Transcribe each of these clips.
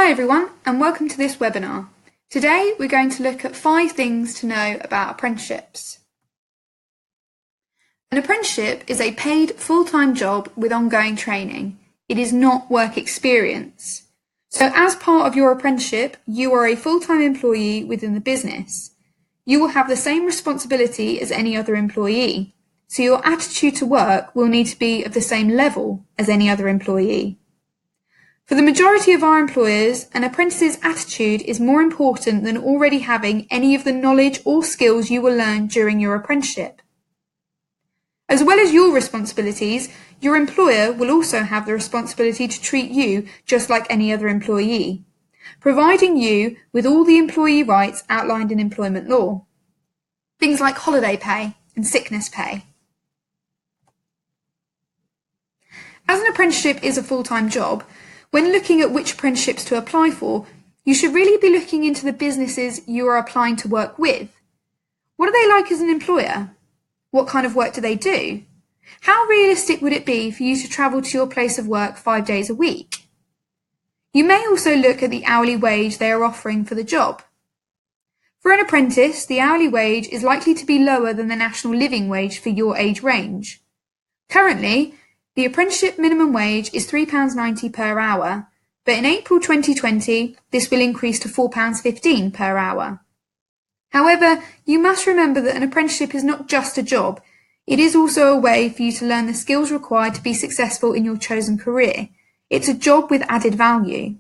Hi everyone, and welcome to this webinar. Today we're going to look at 5 things to know about apprenticeships. An apprenticeship is a paid full-time job with ongoing training. It is not work experience. So as part of your apprenticeship, you are a full-time employee within the business. You will have the same responsibility as any other employee, so your attitude to work will need to be of the same level as any other employee. For the majority of our employers, an apprentice's attitude is more important than already having any of the knowledge or skills you will learn during your apprenticeship. As well as your responsibilities, your employer will also have the responsibility to treat you just like any other employee, providing you with all the employee rights outlined in employment law. Things like holiday pay and sickness pay. As an apprenticeship is a full-time job, when looking at which apprenticeships to apply for, you should really be looking into the businesses you are applying to work with. What are they like as an employer? What kind of work do they do? How realistic would it be for you to travel to your place of work 5 days a week? You may also look at the hourly wage they are offering for the job. For an apprentice, the hourly wage is likely to be lower than the national living wage for your age range. Currently, the apprenticeship minimum wage is £3.90 per hour, but in April 2020, this will increase to £4.15 per hour. However, you must remember that an apprenticeship is not just a job. It is also a way for you to learn the skills required to be successful in your chosen career. It's a job with added value.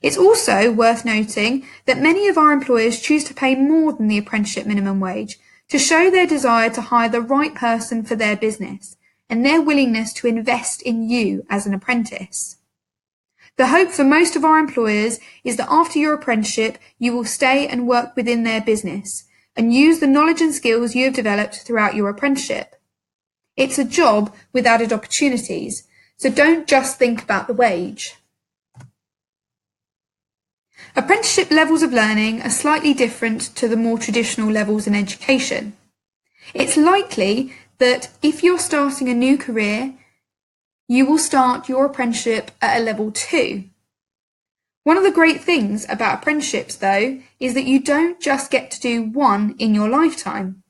It's also worth noting that many of our employers choose to pay more than the apprenticeship minimum wage to show their desire to hire the right person for their business and their willingness to invest in you as an apprentice. The hope for most of our employers is that after your apprenticeship, you will stay and work within their business and use the knowledge and skills you have developed throughout your apprenticeship. It's a job with added opportunities, so don't just think about the wage. Apprenticeship levels of learning are slightly different to the more traditional levels in education. It's likely that if you're starting a new career, you will start your apprenticeship at a level 2. One of the great things about apprenticeships, though, is that you don't just get to do one in your lifetime.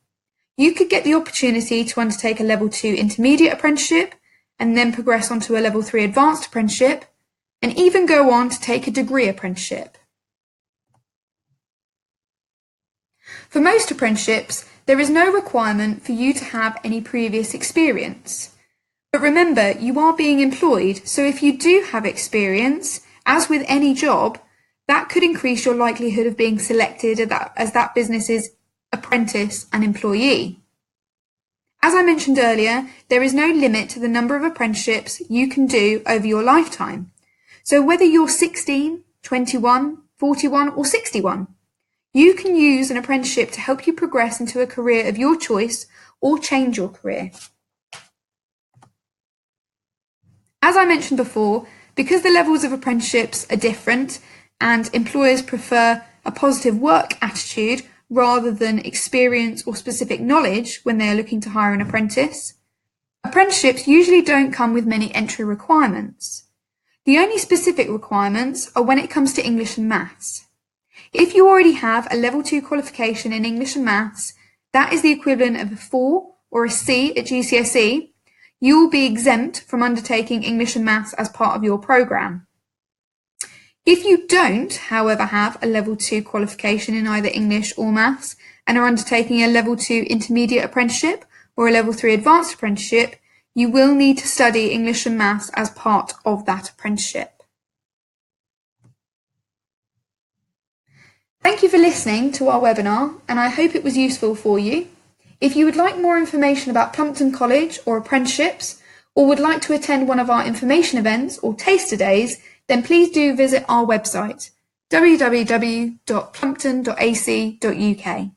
You could get the opportunity to undertake a level 2 intermediate apprenticeship and then progress onto a level 3 advanced apprenticeship and even go on to take a degree apprenticeship. For most apprenticeships, there is no requirement for you to have any previous experience. But remember, you are being employed, so if you do have experience, as with any job, that could increase your likelihood of being selected as that business's apprentice and employee. As I mentioned earlier, there is no limit to the number of apprenticeships you can do over your lifetime. So whether you're 16, 21, 41 or 61, you can use an apprenticeship to help you progress into a career of your choice or change your career. As I mentioned before, because the levels of apprenticeships are different and employers prefer a positive work attitude rather than experience or specific knowledge when they are looking to hire an apprentice, apprenticeships usually don't come with many entry requirements. The only specific requirements are when it comes to English and Maths. If you already have a level 2 qualification in English and Maths, that is the equivalent of a 4 or a C at GCSE, you will be exempt from undertaking English and Maths as part of your programme. If you don't, however, have a level 2 qualification in either English or Maths and are undertaking a level 2 intermediate apprenticeship or a level 3 advanced apprenticeship, you will need to study English and Maths as part of that apprenticeship. Thank you for listening to our webinar, and I hope it was useful for you. If you would like more information about Plumpton College or apprenticeships, or would like to attend one of our information events or taster days, then please do visit our website, www.plumpton.ac.uk.